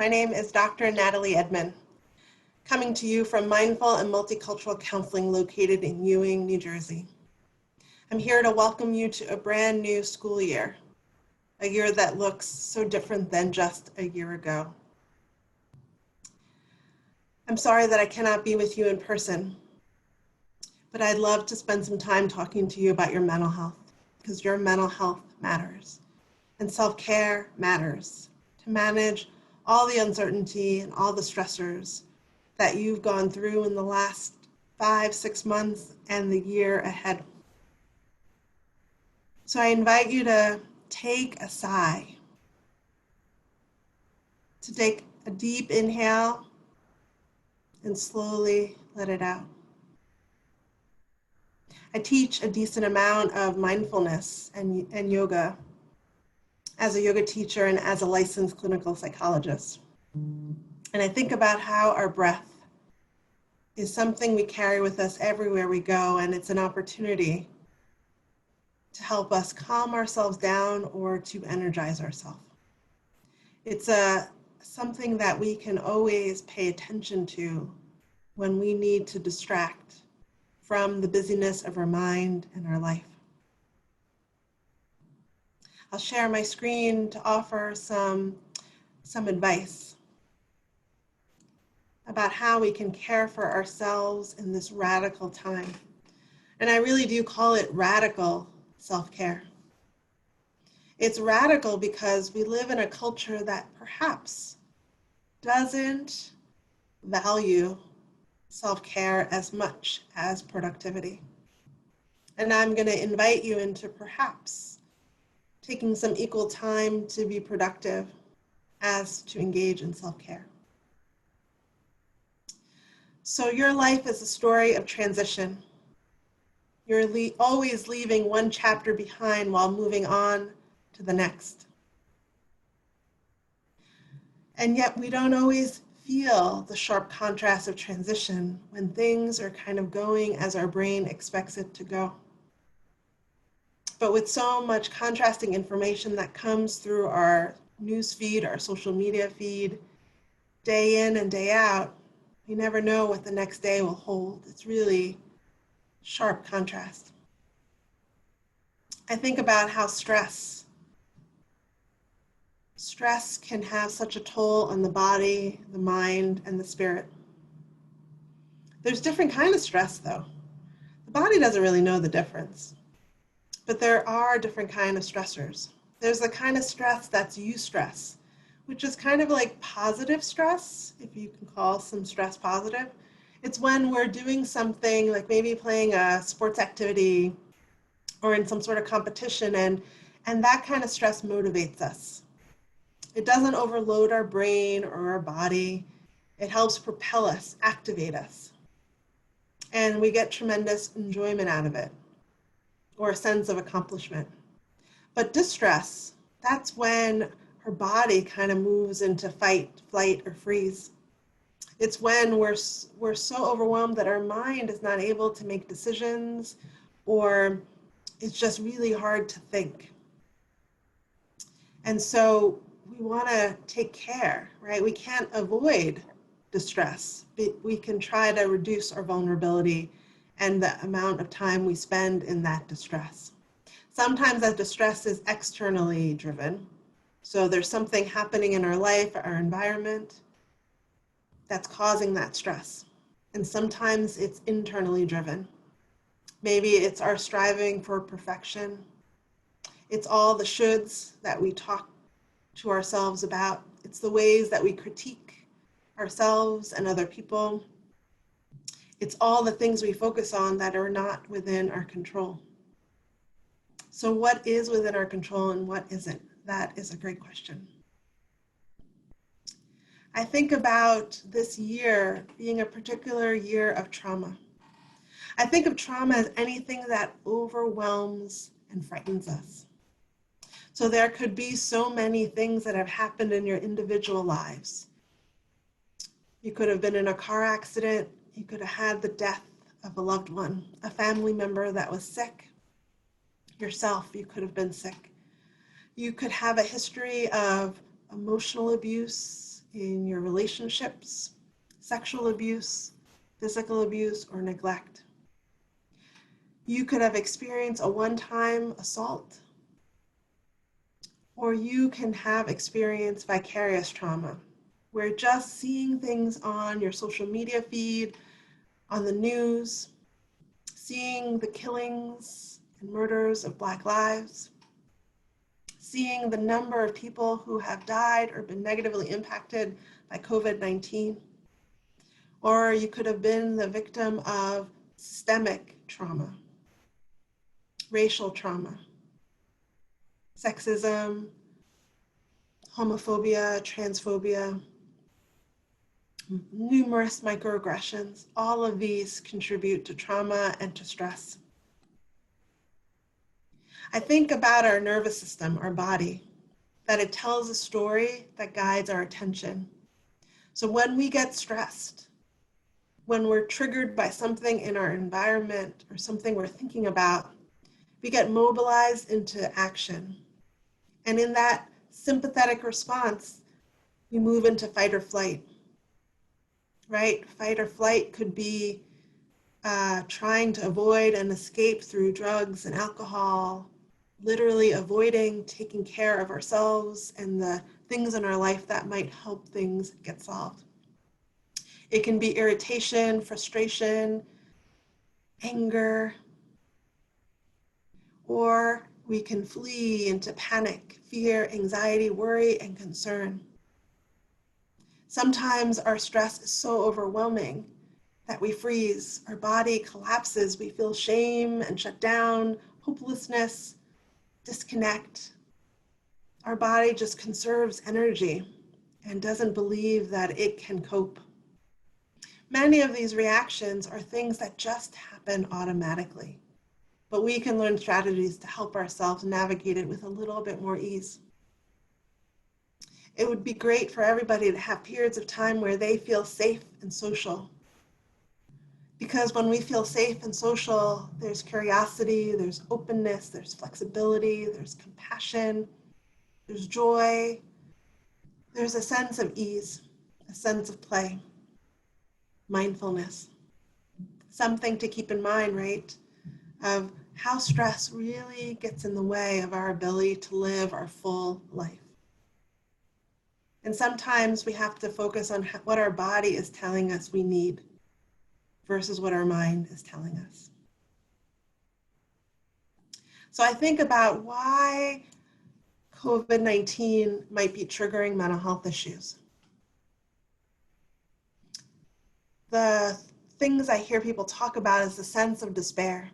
My name is Dr. Nathalie Edmond, coming to you from Mindful and Multicultural Counseling located in Ewing, New Jersey. I'm here to welcome you to a brand new school year, a year that looks so different than just a year ago. I'm sorry that I cannot be with you in person, but I'd love to spend some time talking to you about your mental health, because your mental health matters, and self-care matters to manage all the uncertainty and all the stressors that you've gone through in the last 5-6 months and the year ahead. So I invite you to take a sigh, to take a deep inhale and slowly let it out. I teach a decent amount of mindfulness and yoga as a yoga teacher and as a licensed clinical psychologist. And I think about how our breath is something we carry with us everywhere we go, and it's an opportunity to help us calm ourselves down or to energize ourselves. It's something that we can always pay attention to when we need to distract from the busyness of our mind and our life. I'll share my screen to offer some advice about how we can care for ourselves in this radical time. And I really do call it radical self-care. It's radical because we live in a culture that perhaps doesn't value self-care as much as productivity. And I'm going to invite you into perhaps taking some equal time to be productive as to engage in self-care. So your life is a story of transition. You're always leaving one chapter behind while moving on to the next. And yet we don't always feel the sharp contrast of transition when things are kind of going as our brain expects it to go. But with so much contrasting information that comes through our news feed, our social media feed, day in and day out, you never know what the next day will hold. It's really sharp contrast. I think about how stress can have such a toll on the body, the mind, and the spirit. There's different kind of stress though. The body doesn't really know the difference, but there are different kind of stressors. There's the kind of stress that's eustress, which is kind of like positive stress, if you can call some stress positive. It's when we're doing something like maybe playing a sports activity or in some sort of competition, and that kind of stress motivates us. It doesn't overload our brain or our body. It helps propel us, activate us. And we get tremendous enjoyment out of it or a sense of accomplishment. But distress, that's when her body kind of moves into fight, flight, or freeze. It's when we're so overwhelmed that our mind is not able to make decisions, or it's just really hard to think. And so we want to take care, right? We can't avoid distress, but we can try to reduce our vulnerability and the amount of time we spend in that distress. Sometimes that distress is externally driven. So there's something happening in our life, our environment, that's causing that stress. And sometimes it's internally driven. Maybe it's our striving for perfection. It's all the shoulds that we talk to ourselves about. It's the ways that we critique ourselves and other people. It's all the things we focus on that are not within our control. So what is within our control and what isn't? That is a great question. I think about this year being a particular year of trauma. I think of trauma as anything that overwhelms and frightens us. So there could be so many things that have happened in your individual lives. You could have been in a car accident. You could have had the death of a loved one, a family member that was sick. Yourself, you could have been sick. You could have a history of emotional abuse, in your relationships, sexual abuse, physical abuse, or neglect. You could have experienced a one-time assault, or you can have experienced vicarious trauma, where just seeing things on your social media feed, on the news, seeing the killings and murders of Black lives, seeing the number of people who have died or been negatively impacted by COVID-19, or you could have been the victim of systemic trauma, racial trauma, sexism, homophobia, transphobia, numerous microaggressions. All of these contribute to trauma and to stress. I think about our nervous system, our body, that it tells a story that guides our attention. So when we get stressed, when we're triggered by something in our environment or something we're thinking about, we get mobilized into action. And in that sympathetic response, we move into fight or flight, right? Fight or flight could be trying to avoid and escape through drugs and alcohol, literally avoiding taking care of ourselves and the things in our life that might help things get solved. It can be irritation, frustration, anger, or we can flee into panic, fear, anxiety, worry, and concern. Sometimes our stress is so overwhelming that we freeze, our body collapses, we feel shame and shut down, hopelessness, disconnect. Our body just conserves energy and doesn't believe that it can cope. Many of these reactions are things that just happen automatically, but we can learn strategies to help ourselves navigate it with a little bit more ease. It would be great for everybody to have periods of time where they feel safe and social. Because when we feel safe and social, there's curiosity, there's openness, there's flexibility, there's compassion, there's joy, there's a sense of ease, a sense of play, mindfulness. Something to keep in mind, right, of how stress really gets in the way of our ability to live our full life. And sometimes we have to focus on what our body is telling us we need versus what our mind is telling us. So I think about why COVID-19 might be triggering mental health issues. The things I hear people talk about is the sense of despair,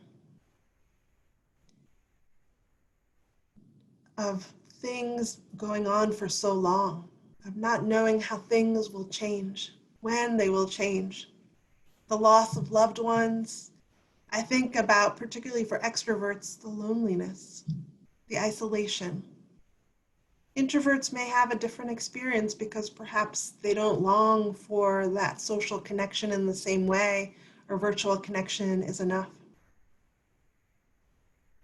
of things going on for so long, of not knowing how things will change, when they will change, the loss of loved ones. I think about, particularly for extroverts, the loneliness, the isolation. Introverts may have a different experience because perhaps they don't long for that social connection in the same way, or virtual connection is enough.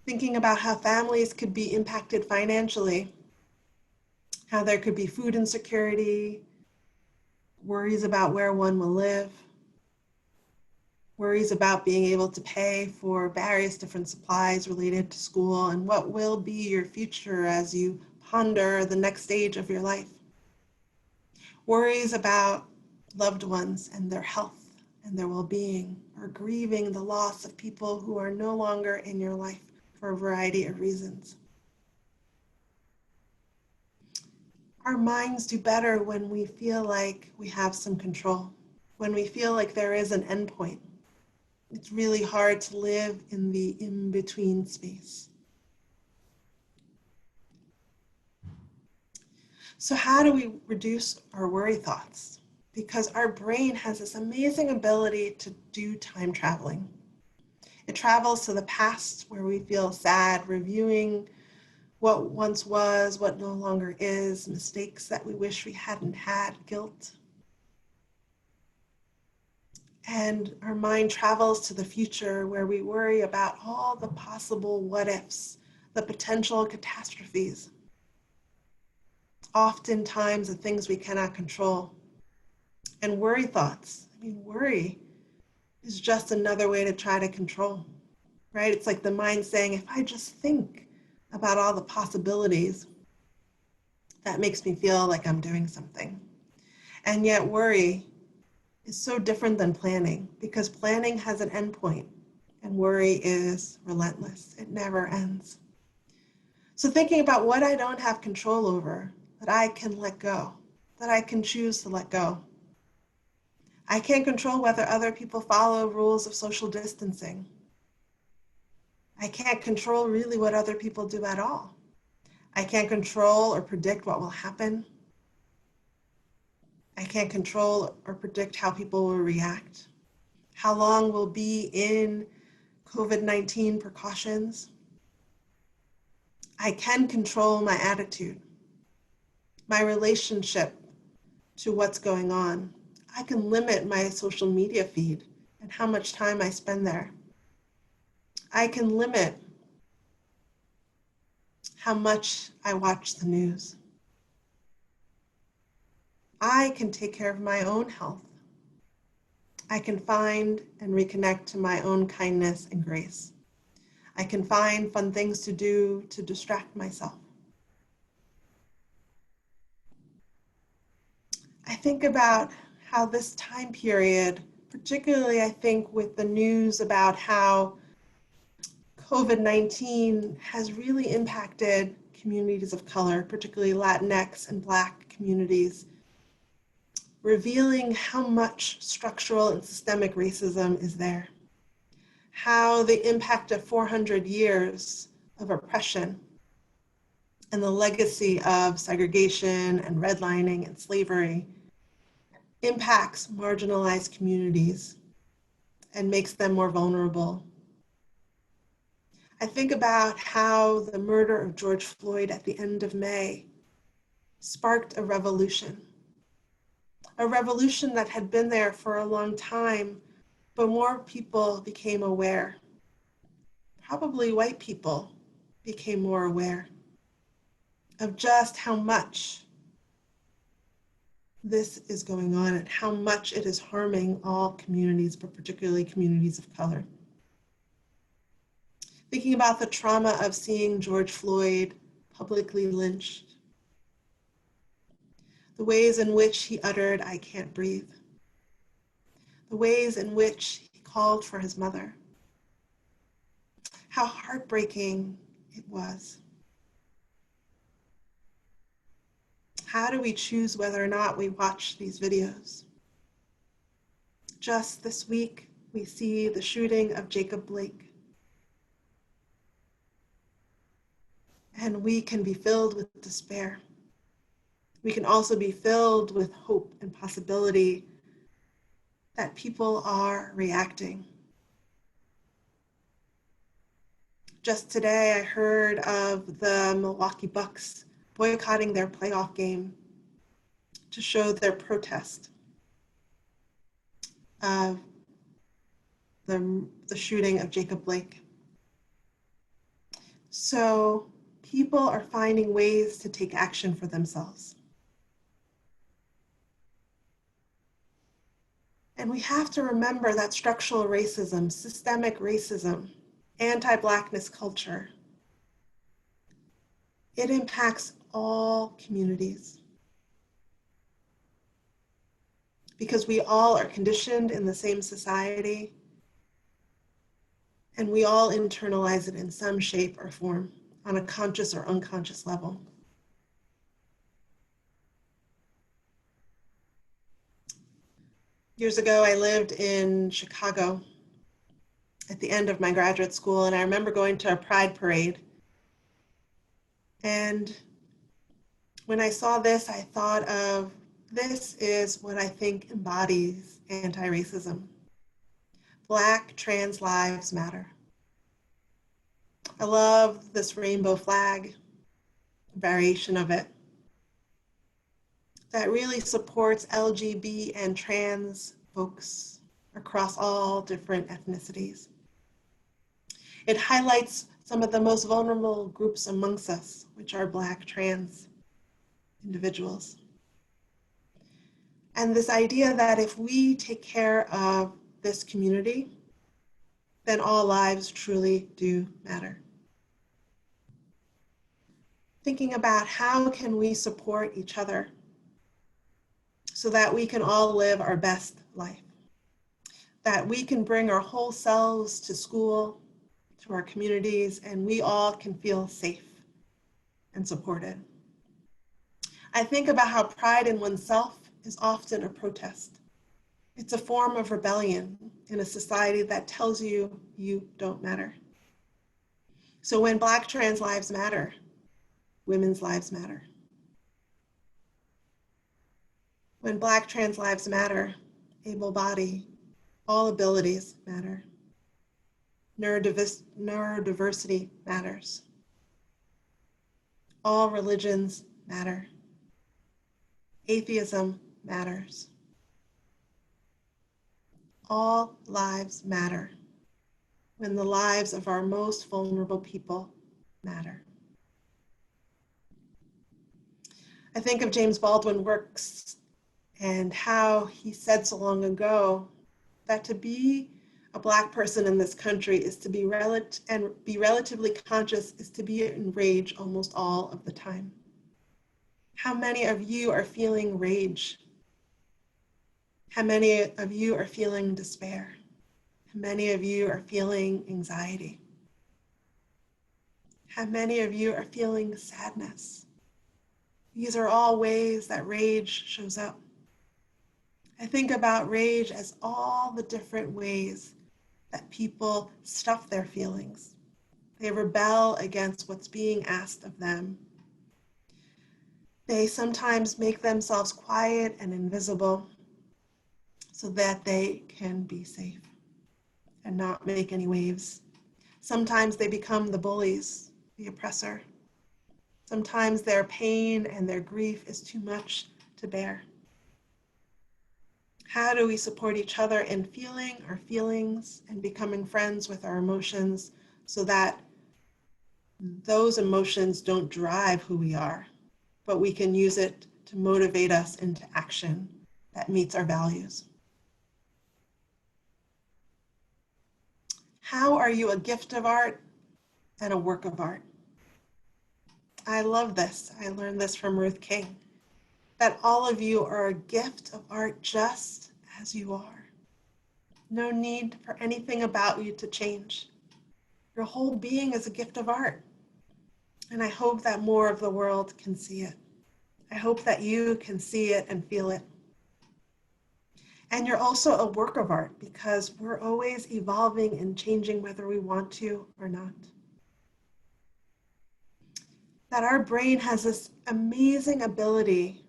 Thinking about how families could be impacted financially, how there could be food insecurity, worries about where one will live, worries about being able to pay for various different supplies related to school, and what will be your future as you ponder the next stage of your life. Worries about loved ones and their health and their well-being, or grieving the loss of people who are no longer in your life for a variety of reasons. Our minds do better when we feel like we have some control, when we feel like there is an endpoint. It's really hard to live in the in-between space. So how do we reduce our worry thoughts? Because our brain has this amazing ability to do time traveling. It travels to the past where we feel sad, reviewing what once was, what no longer is, mistakes that we wish we hadn't had, guilt. And our mind travels to the future where we worry about all the possible what ifs, the potential catastrophes. oftentimes the things we cannot control. And worry thoughts. I mean, worry is just another way to try to control, right? It's like the mind saying, if I just think about all the possibilities, that makes me feel like I'm doing something. And yet worry is so different than planning, because planning has an endpoint and worry is relentless. It never ends. So thinking about what I don't have control over, that I can let go, that I can choose to let go. I can't control whether other people follow rules of social distancing. I can't control really what other people do at all. I can't control or predict what will happen. I can't control or predict how people will react, how long we'll be in COVID-19 precautions. I can control my attitude, my relationship to what's going on. I can limit my social media feed and how much time I spend there. I can limit how much I watch the news. I can take care of my own health. I can find and reconnect to my own kindness and grace. I can find fun things to do to distract myself. I think about how this time period, particularly I think with the news about how COVID-19 has really impacted communities of color, particularly Latinx and Black communities, revealing how much structural and systemic racism is there, how the impact of 400 years of oppression and the legacy of segregation and redlining and slavery impacts marginalized communities and makes them more vulnerable. I think about how the murder of George Floyd at the end of May sparked a revolution that had been there for a long time, but more people became aware. Probably white people became more aware of just how much this is going on and how much it is harming all communities, but particularly communities of color. Thinking about the trauma of seeing George Floyd publicly lynched, the ways in which he uttered, "I can't breathe," the ways in which he called for his mother, how heartbreaking it was. How do we choose whether or not we watch these videos? Just this week, we see the shooting of Jacob Blake. And we can be filled with despair. We can also be filled with hope and possibility that people are reacting. Just today, I heard of the Milwaukee Bucks boycotting their playoff game to show their protest of the shooting of Jacob Blake. So people are finding ways to take action for themselves. And we have to remember that structural racism, systemic racism, anti-Blackness culture, it impacts all communities. Because we all are conditioned in the same society, and we all internalize it in some shape or form on a conscious or unconscious level. Years ago, I lived in Chicago at the end of my graduate school, and I remember going to a pride parade. And when I saw this, I thought of, this is what I think embodies anti-racism. Black trans lives matter. I love this rainbow flag, variation of it, that really supports LGBT and trans folks across all different ethnicities. It highlights some of the most vulnerable groups amongst us, which are Black trans. individuals. And this idea that if we take care of this community, then all lives truly do matter. Thinking about how can we support each other so that we can all live our best life, that we can bring our whole selves to school, to our communities, and we all can feel safe and supported. I think about how pride in oneself is often a protest. It's a form of rebellion in a society that tells you you don't matter. So when Black trans lives matter, women's lives matter. When Black trans lives matter, able-bodied, all abilities matter. Neurodiversity matters. All religions matter. Atheism matters. All lives matter when the lives of our most vulnerable people matter. I think of James Baldwin's works and how he said so long ago that to be a Black person in this country is to be relatively conscious, is to be in rage almost all of the time. How many of you are feeling rage? How many of you are feeling despair? How many of you are feeling anxiety? How many of you are feeling sadness? These are all ways that rage shows up. I think about rage as all the different ways that people stuff their feelings. They rebel against what's being asked of them. They sometimes make themselves quiet and invisible so that they can be safe and not make any waves. Sometimes they become the bullies, the oppressor. Sometimes their pain and their grief is too much to bear. How do we support each other in feeling our feelings and becoming friends with our emotions so that those emotions don't drive who we are, but we can use it to motivate us into action that meets our values? How are you a gift of art and a work of art? I love this. I learned this from Ruth King, that all of you are a gift of art just as you are. No need for anything about you to change. Your whole being is a gift of art. And I hope that more of the world can see it. I hope that you can see it and feel it. And you're also a work of art because we're always evolving and changing whether we want to or not. That our brain has this amazing ability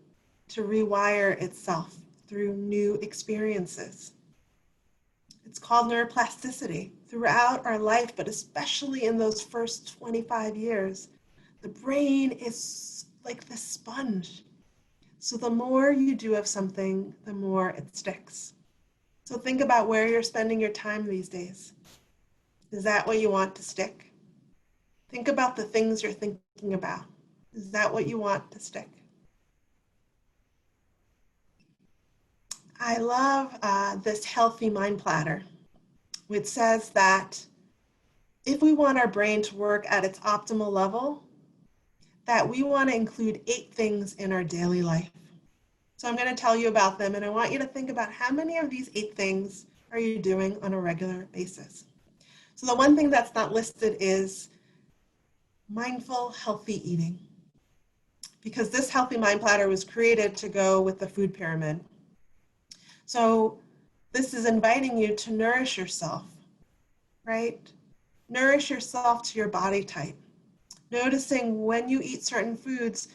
to rewire itself through new experiences. It's called neuroplasticity. Throughout our life, but especially in those first 25 years, the brain is like the sponge. So the more you do of something, the more it sticks. So think about where you're spending your time these days. Is that what you want to stick? Think about the things you're thinking about. Is that what you want to stick? I love this healthy mind platter, which says that if we want our brain to work at its optimal level, that we want to include 8 things in our daily life. So I'm going to tell you about them, and I want you to think about how many of these 8 things are you doing on a regular basis. So the one thing that's not listed is mindful, healthy eating, because this healthy mind platter was created to go with the food pyramid. So this is inviting you to nourish yourself, right? Nourish yourself to your body type. Noticing when you eat certain foods,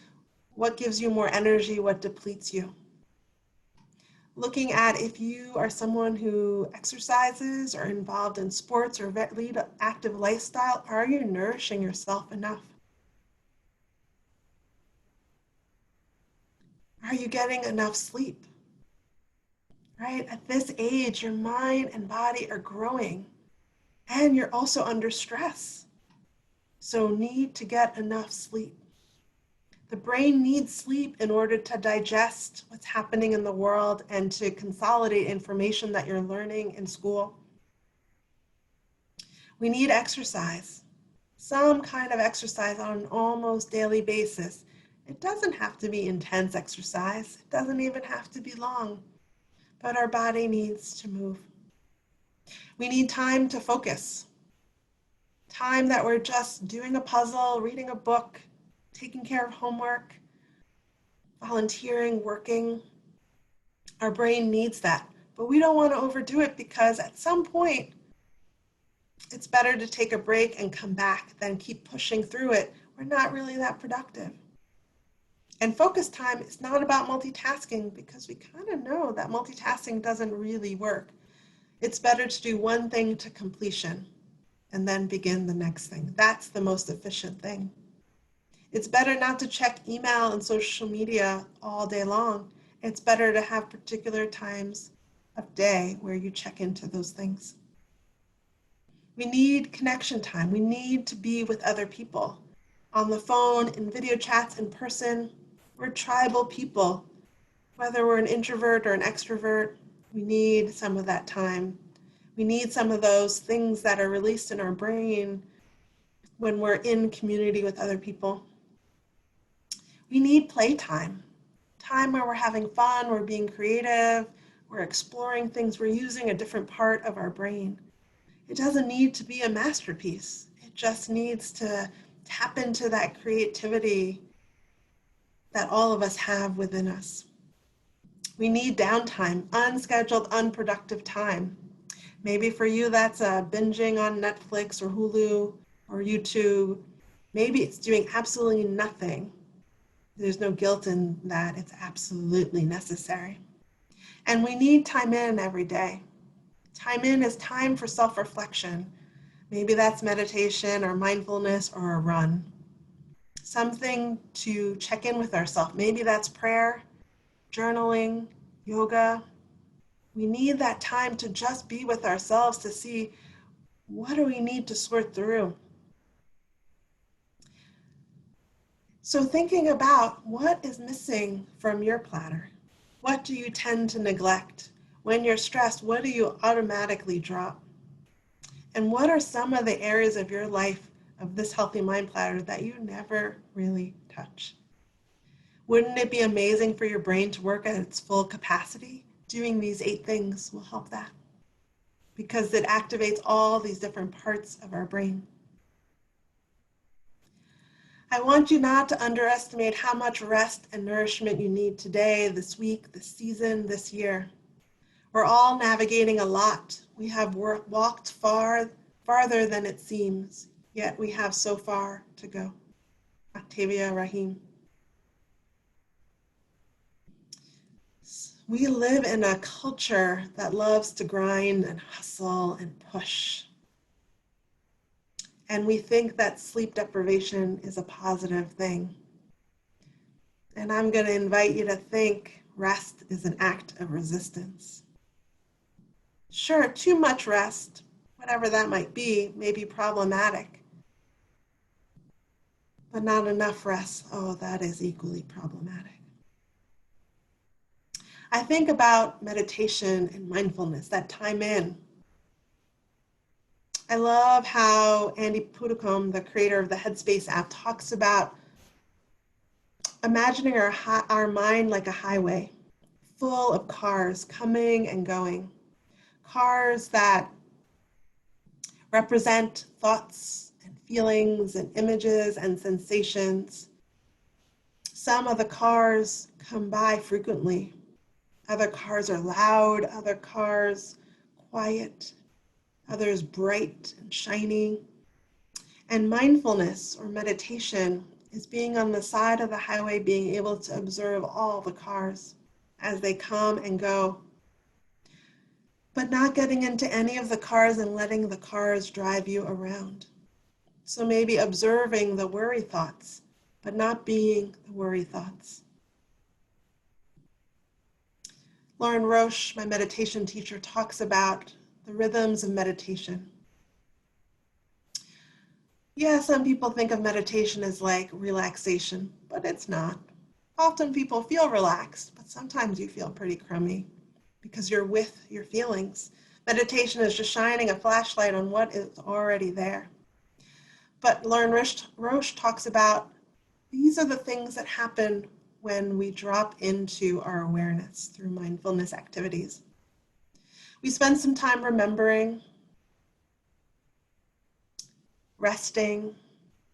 what gives you more energy, what depletes you. Looking at if you are someone who exercises or involved in sports or lead an active lifestyle, are you nourishing yourself enough? Are you getting enough sleep? Right? At this age, your mind and body are growing, and you're also under stress. So need to get enough sleep. The brain needs sleep in order to digest what's happening in the world and to consolidate information that you're learning in school. We need exercise, some kind of exercise on an almost daily basis. It doesn't have to be intense exercise. It doesn't even have to be long, but our body needs to move. We need time to focus, time that we're just doing a puzzle, reading a book, taking care of homework, volunteering, working. Our brain needs that, but we don't want to overdo it because at some point, it's better to take a break and come back than keep pushing through it. We're not really that productive. And focus time is not about multitasking because we kind of know that multitasking doesn't really work. It's better to do one thing to completion and then begin the next thing. That's the most efficient thing. It's better not to check email and social media all day long. It's better to have particular times of day where you check into those things. We need connection time. We need to be with other people. On the phone, in video chats, in person. We're tribal people. Whether we're an introvert or an extrovert, we need some of that time. We need some of those things that are released in our brain when we're in community with other people. We need playtime, time where we're having fun, we're being creative, we're exploring things, we're using a different part of our brain. It doesn't need to be a masterpiece. It just needs to tap into that creativity that all of us have within us. We need downtime, unscheduled, unproductive time. Maybe for you that's binging on Netflix or Hulu or YouTube. Maybe it's doing absolutely nothing. There's no guilt in that. It's absolutely necessary. And we need time in every day. Time in is time for self-reflection. Maybe that's meditation or mindfulness or a run. Something to check in with ourselves. Maybe that's prayer, journaling, yoga. We need that time to just be with ourselves to see what do we need to sort through. So thinking about what is missing from your platter. What do you tend to neglect? When you're stressed, what do you automatically drop? And what are some of the areas of your life of this healthy mind platter that you never really touch? Wouldn't it be amazing for your brain to work at its full capacity? Doing these 8 things will help that because it activates all these different parts of our brain. I want you not to underestimate how much rest and nourishment you need today, this week, this season, this year. We're all navigating a lot. We have walked farther than it seems, yet we have so far to go. Octavia Rahim. We live in a culture that loves to grind and hustle and push. And we think that sleep deprivation is a positive thing. And I'm going to invite you to think rest is an act of resistance. Sure, too much rest, whatever that might be, may be problematic. But not enough rest, oh, that is equally problematic. I think about meditation and mindfulness, that time in. I love how Andy Puddicombe, the creator of the Headspace app, talks about imagining our mind like a highway full of cars coming and going. Cars that represent thoughts and feelings and images and sensations. Some of the cars come by frequently. Other cars are loud, other cars quiet, others bright and shiny. And mindfulness or meditation is being on the side of the highway, being able to observe all the cars as they come and go, but not getting into any of the cars and letting the cars drive you around. So maybe observing the worry thoughts, but not being the worry thoughts. Lauren Roche, my meditation teacher, talks about the rhythms of meditation. Yeah, some people think of meditation as like relaxation, but it's not. Often people feel relaxed, but sometimes you feel pretty crummy because you're with your feelings. Meditation is just shining a flashlight on what is already there. But Lauren Roche talks about these are the things that happen when we drop into our awareness through mindfulness activities. We spend some time remembering, resting.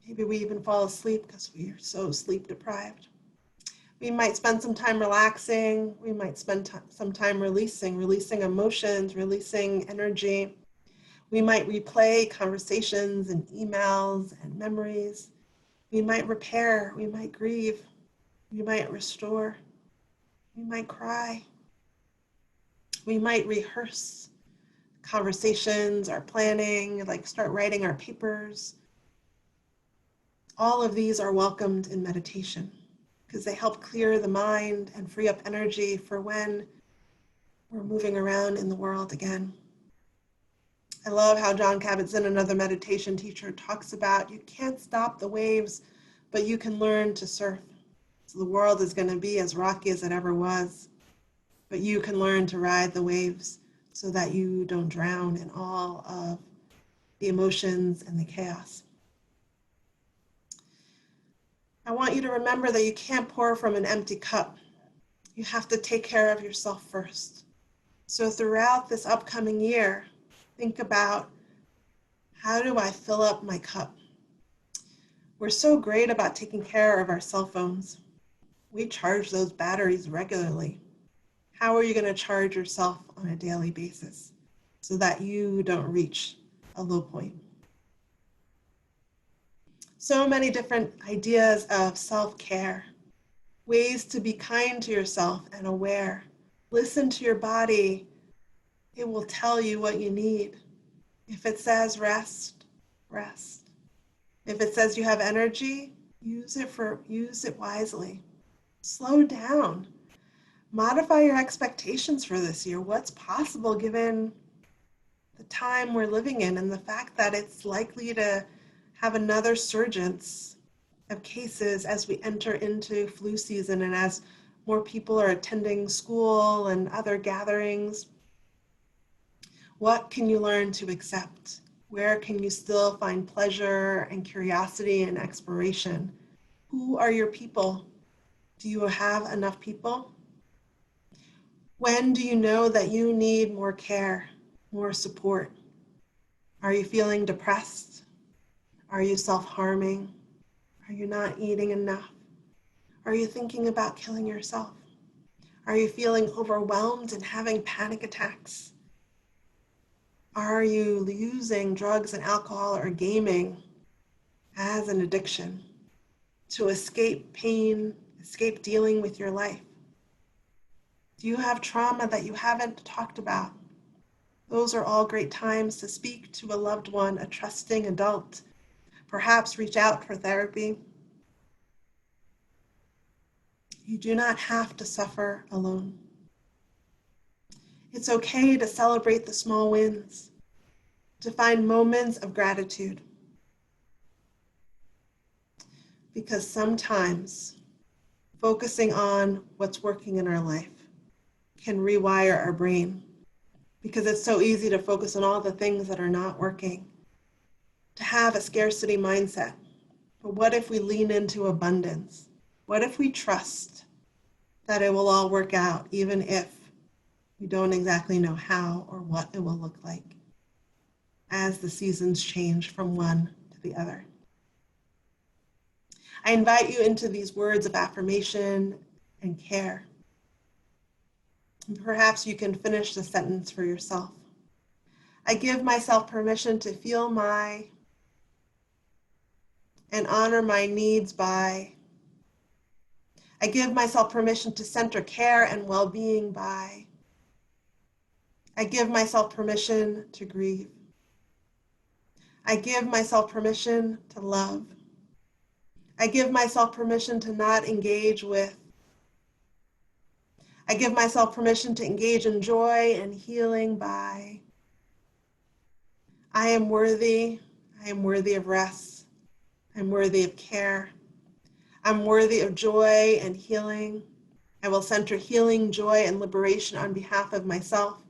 Maybe we even fall asleep because we are so sleep deprived. We might spend some time relaxing. We might spend some time releasing emotions, releasing energy. We might replay conversations and emails and memories. We might repair. We might grieve. We might restore. We might cry. We might rehearse conversations, our planning, like start writing our papers. All of these are welcomed in meditation because they help clear the mind and free up energy for when we're moving around in the world again. I love how John Kabat-Zinn, another meditation teacher, talks about you can't stop the waves, but you can learn to surf. So the world is going to be as rocky as it ever was, but you can learn to ride the waves so that you don't drown in all of the emotions and the chaos. I want you to remember that you can't pour from an empty cup. You have to take care of yourself first. So throughout this upcoming year, think about, how do I fill up my cup? We're so great about taking care of our cell phones. We charge those batteries regularly. How are you going to charge yourself on a daily basis so that you don't reach a low point? So many different ideas of self-care, ways to be kind to yourself and aware. Listen to your body. It will tell you what you need. If it says rest, rest. If it says you have energy, use it wisely. Slow down. Modify your expectations for this year. What's possible given the time we're living in and the fact that it's likely to have another surgence of cases as we enter into flu season and as more people are attending school and other gatherings. What can you learn to accept? Where can you still find pleasure and curiosity and exploration? Who are your people? Do you have enough people? When do you know that you need more care, more support? Are you feeling depressed? Are you self-harming? Are you not eating enough? Are you thinking about killing yourself? Are you feeling overwhelmed and having panic attacks? Are you using drugs and alcohol or gaming as an addiction to escape pain, escape dealing with your life? Do you have trauma that you haven't talked about? Those are all great times to speak to a loved one, a trusting adult. Perhaps reach out for therapy. You do not have to suffer alone. It's okay to celebrate the small wins, to find moments of gratitude. Because sometimes focusing on what's working in our life can rewire our brain, because it's so easy to focus on all the things that are not working, to have a scarcity mindset. But what if we lean into abundance? What if we trust that it will all work out, even if we don't exactly know how or what it will look like as the seasons change from one to the other? I invite you into these words of affirmation and care. And perhaps you can finish the sentence for yourself. I give myself permission to feel my and honor my needs by. I give myself permission to center care and well-being by. I give myself permission to grieve. I give myself permission to love. I give myself permission to not engage with. I give myself permission to engage in joy and healing by. I am worthy of rest. I'm worthy of care. I'm worthy of joy and healing. I will center healing, joy, and liberation on behalf of myself,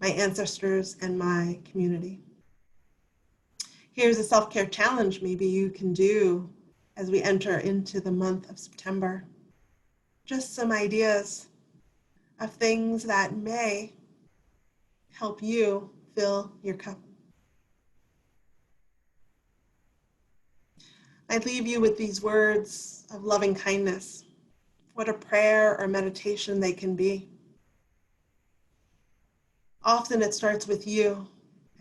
my ancestors, and my community. Here's a self-care challenge maybe you can do as we enter into the month of September. Just some ideas of things that may help you fill your cup. I leave you with these words of loving kindness. What a prayer or meditation they can be. Often it starts with you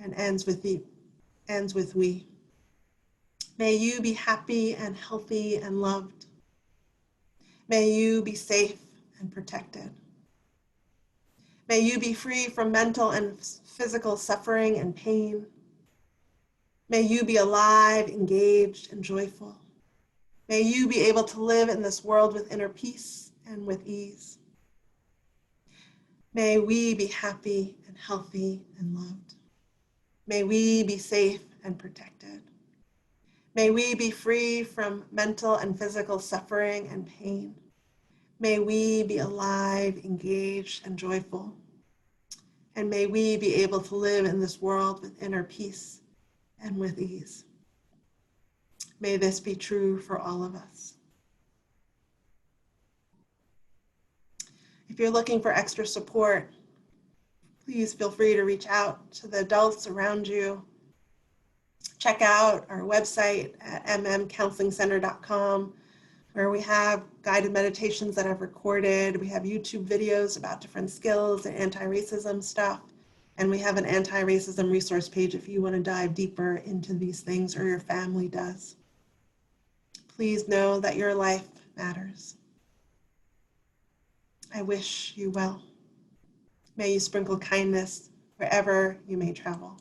and ends with we. May you be happy and healthy and loved. May you be safe and protected. May you be free from mental and physical suffering and pain. May you be alive, engaged, and joyful. May you be able to live in this world with inner peace and with ease. May we be happy and healthy and loved. May we be safe and protected. May we be free from mental and physical suffering and pain. May we be alive, engaged, and joyful. And may we be able to live in this world with inner peace and with ease. May this be true for all of us. If you're looking for extra support, please feel free to reach out to the adults around you. Check out our website at mmcounselingcenter.com, where we have guided meditations that I've recorded. We have YouTube videos about different skills and anti-racism stuff. And we have an anti-racism resource page if you want to dive deeper into these things or your family does. Please know that your life matters. I wish you well. May you sprinkle kindness wherever you may travel.